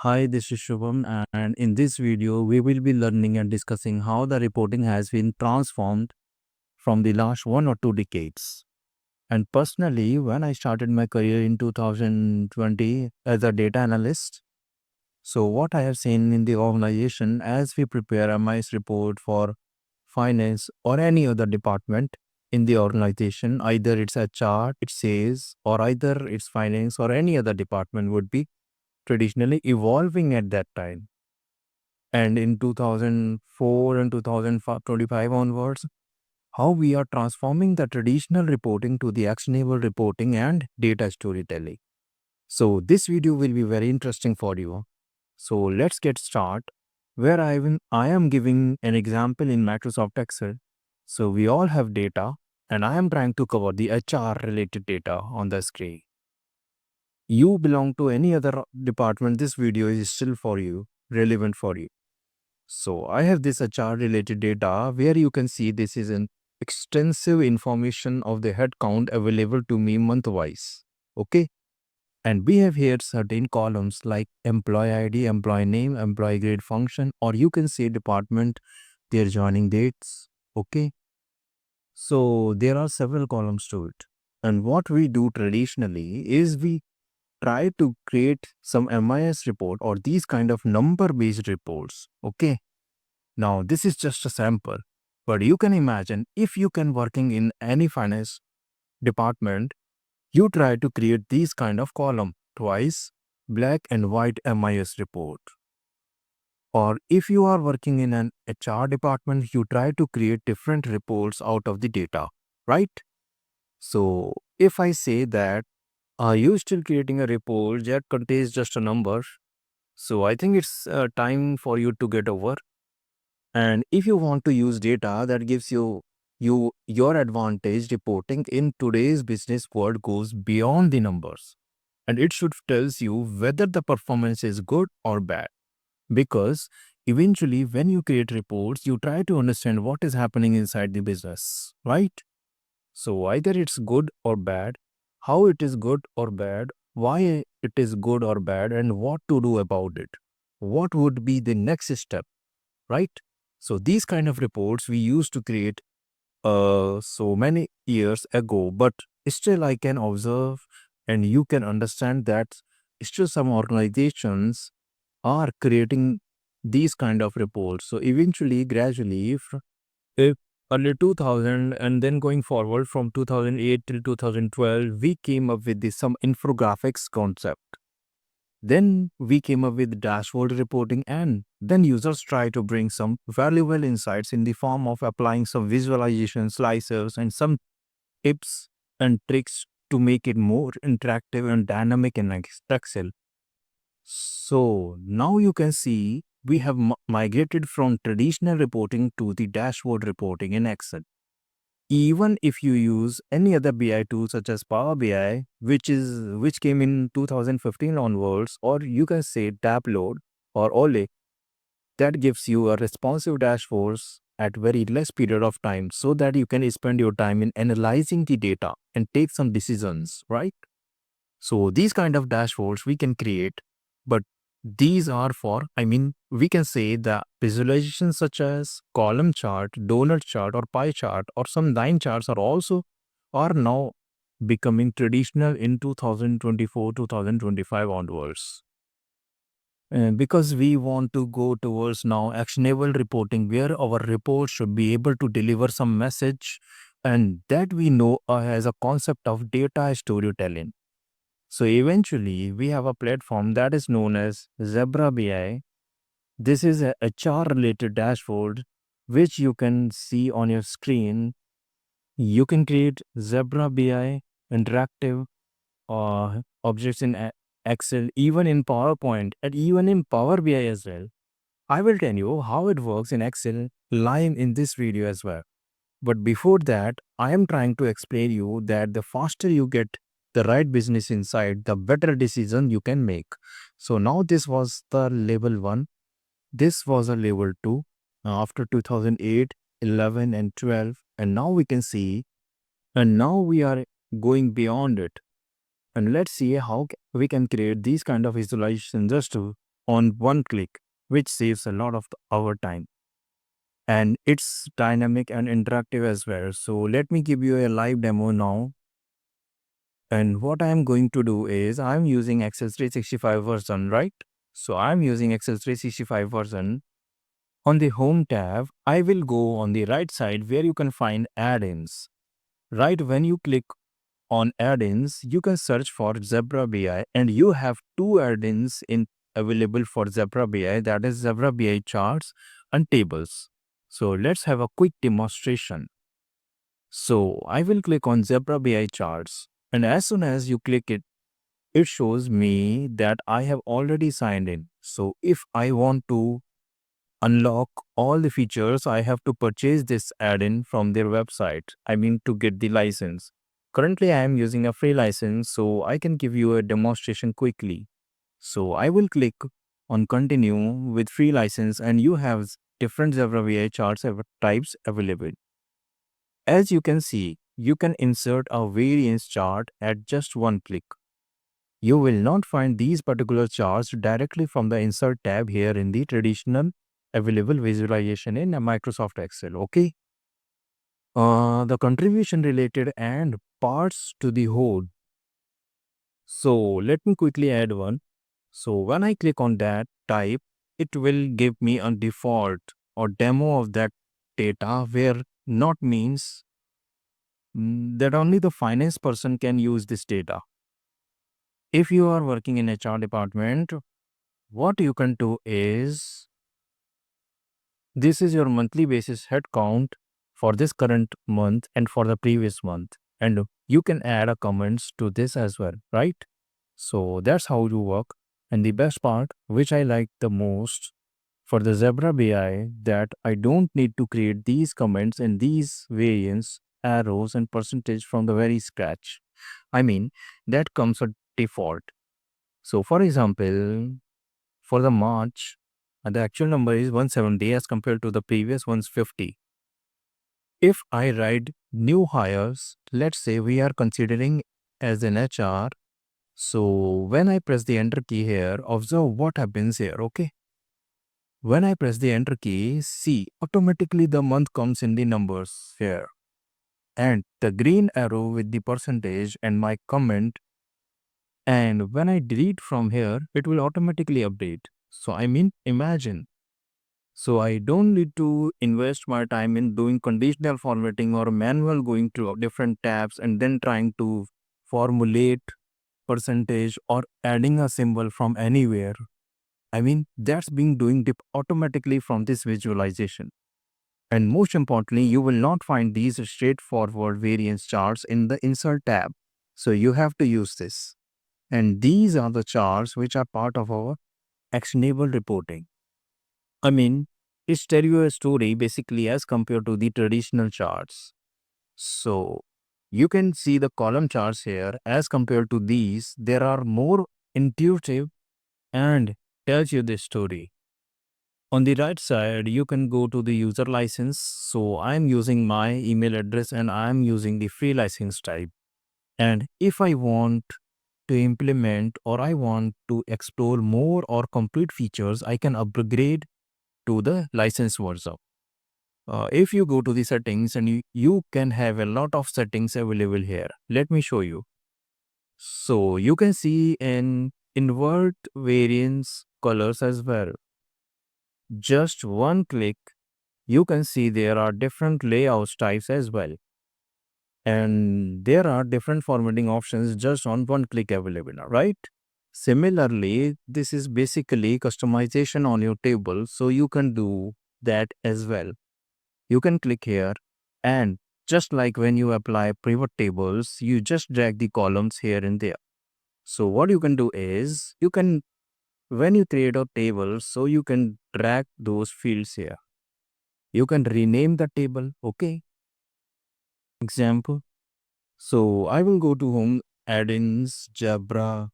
Hi, this is Shubham, and in this video, we will be learning and discussing how the reporting has been transformed from the last 1 or 2 decades. And personally, when I started my career in 2020 as a data analyst, so what I have seen in the organization as we prepare a MIS report for finance or any other department in the organization, either it's HR, it says, or either it's finance or any other department would be traditionally evolving at that time. And in 2004 and 2025 onwards, how we are transforming the traditional reporting to the actionable reporting and data storytelling. So this video will be very interesting for you. So let's get started where I am giving an example in Microsoft Excel. So we all have data and I am trying to cover the HR related data on the screen. You belong to any other department, this video is still for you, relevant for you. So I have this HR related data where you can see this is an extensive information of the headcount available to me month-wise. Okay. And we have here certain columns like employee ID, employee name, employee grade function, or you can say department, their joining dates. Okay. So there are several columns to it. And what we do traditionally is we try to create some MIS report or these kind of number-based reports. Okay. Now, this is just a sample, but you can imagine if you can working in any finance department, you try to create these kind of column twice, black and white MIS report. Or if you are working in an HR department, you try to create different reports out of the data, right? So if I say that, are you still creating a report that contains just a number? So I think it's time for you to get over. And if you want to use data that gives you your advantage, reporting in today's business world goes beyond the numbers. And it should tells you whether the performance is good or bad. Because eventually when you create reports, you try to understand what is happening inside the business, right? So either it's good or bad, how it is good or bad, why it is good or bad, and what to do about it. What would be the next step, right? So these kind of reports we used to create so many years ago, but still I can observe and you can understand that still some organizations are creating these kind of reports. So eventually, gradually, if early 2000 and then going forward from 2008 till 2012, we came up with this some infographics concept. Then we came up with dashboard reporting, and then users try to bring some valuable insights in the form of applying some visualization slicers and some tips and tricks to make it more interactive and dynamic in Excel. So now you can see we have migrated from traditional reporting to the dashboard reporting in Excel. Even if you use any other BI tool such as Power BI, which came in 2015 onwards, or you can say Tableau or Ole, that gives you a responsive dashboards at very less period of time so that you can spend your time in analyzing the data and take some decisions, right? So these kind of dashboards we can create, but these are for, we can say the visualizations such as column chart, donut chart or pie chart or some line charts are now becoming traditional in 2024-2025 onwards. Because we want to go towards now actionable reporting where our report should be able to deliver some message, and that we know as a concept of data storytelling. So eventually, we have a platform that is known as Zebra BI. This is a HR-related dashboard, which you can see on your screen. You can create Zebra BI interactive objects in Excel, even in PowerPoint, and even in Power BI as well. I will tell you how it works in Excel live in this video as well. But before that, I am trying to explain you that the faster you get the right business insight, the better decision you can make. So now this was the level 1. This was a level 2 after 2008, 11 and 12. And now we can see, and now we are going beyond it. And let's see how we can create these kind of visualization just to on one click, which saves a lot of our time. And it's dynamic and interactive as well. So let me give you a live demo now. And what I'm going to do is I'm using Excel 365 version, right? So I'm using Excel 365 version. On the Home tab, I will go on the right side where you can find add-ins. Right when you click on add-ins, you can search for Zebra BI, and you have two add-ins available for Zebra BI, that is Zebra BI charts and tables. So let's have a quick demonstration. So I will click on Zebra BI charts, and as soon as you click it, it shows me that I have already signed in. So if I want to unlock all the features, I have to purchase this add-in from their website. I mean, to get the license. Currently, I am using a free license, so I can give you a demonstration quickly. So I will click on continue with free license, and you have different Zebra VI charts types available. As you can see, you can insert a variance chart at just one click. You will not find these particular charts directly from the insert tab here in the traditional available visualization in Microsoft Excel. Okay. The contribution related and parts to the whole. So let me quickly add one. So when I click on that type, it will give me a default or demo of that data, where not means that only the finance person can use this data. If you are working in HR department, what you can do is, this is your monthly basis head count for this current month and for the previous month. And you can add a comments to this as well, right? So that's how you work. And the best part, which I like the most for the Zebra BI, that I don't need to create these comments and these variance, arrows and percentage from the very scratch. I mean, that comes a default. So for example, for the March, the actual number is 170 as compared to the previous 150. If I write new hires, let's say we are considering as an HR. So when I press the enter key here, observe what happens here, okay? When I press the enter key, see, automatically the month comes in the numbers here. And the green arrow with the percentage and my comment. And when I delete from here, it will automatically update. So I mean, imagine. So I don't need to invest my time in doing conditional formatting or manual going to different tabs and then trying to formulate percentage or adding a symbol from anywhere. I mean, that's being doing automatically from this visualization. And most importantly, you will not find these straightforward variance charts in the insert tab. So you have to use this. And these are the charts which are part of our actionable reporting. I mean, it's tell you a story basically as compared to the traditional charts. So you can see the column charts here as compared to these. There are more intuitive and tells you the story. On the right side, you can go to the user license. So I'm using my email address and I'm using the free license type. And if I want to implement or I want to explore more or complete features, I can upgrade to the license version. If you go to the settings, and you can have a lot of settings available here. Let me show you. So you can see an invert variance colors as well. Just one click, you can see there are different layout types as well. And there are different formatting options just on one click available, right? Similarly, this is basically customization on your table, so you can do that as well. You can click here, and just like when you apply pivot tables, you just drag the columns here and there. So what you can do is, when you create a table, so you can drag those fields here. You can rename the table, okay? Example. So I will go to home, add-ins, Zebra.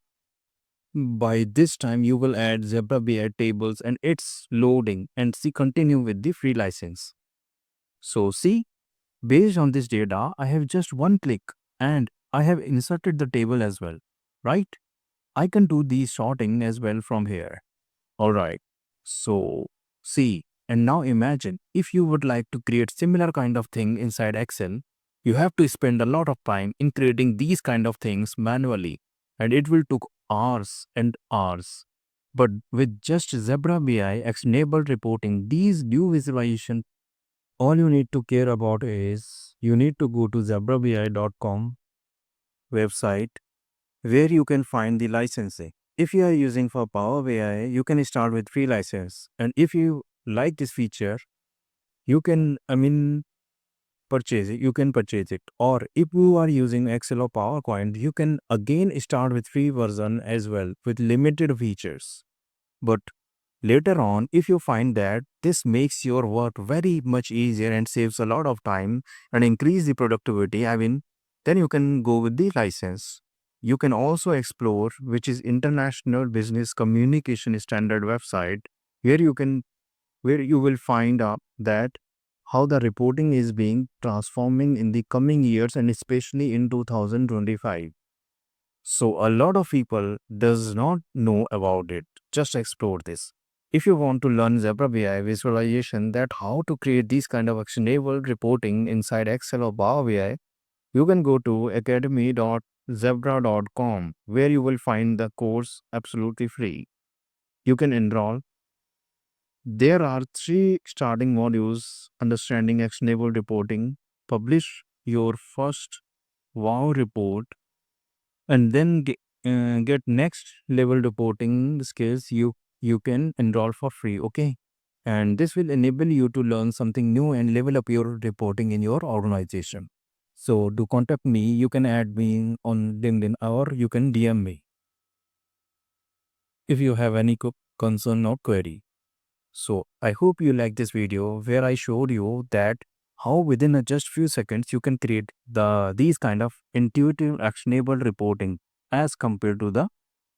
By this time, you will add Zebra BI tables and it's loading, and see, continue with the free license. So see, based on this data, I have just one click and I have inserted the table as well, right? I can do the sorting as well from here. All right. So, see, and now imagine if you would like to create similar kind of thing inside Excel, you have to spend a lot of time in creating these kind of things manually, and it will take hours and hours. But with just Zebra BI Actionable reporting, these new visualization, all you need to care about is you need to go to zebrabi.com website where you can find the licensing. If you are using for Power BI, you can start with free license. And if you like this feature, you can, purchase it. You can purchase it. Or if you are using Excel or PowerPoint, you can again start with free version as well with limited features. But later on, if you find that this makes your work very much easier and saves a lot of time and increase the productivity, then you can go with the license. You can also explore which is International Business Communication Standard website where you will find out that how the reporting is being transforming in the coming years and especially in 2025. So a lot of people does not know about it. Just explore this. If you want to learn Zebra BI visualization, that how to create these kind of actionable reporting inside Excel or Power BI, you can go to academy.zebra.com where you will find the course absolutely free. You can enroll. There are three starting modules: understanding actionable reporting, publish your first wow report, and then get next level reporting skills. You can enroll for free, okay? And this will enable you to learn something new and level up your reporting in your organization. So to contact me, you can add me on LinkedIn or you can DM me if you have any concern or query. So I hope you like this video where I showed you that how within a just few seconds you can create these kind of intuitive actionable reporting as compared to the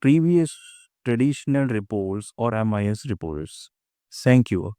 previous traditional reports or MIS reports. Thank you.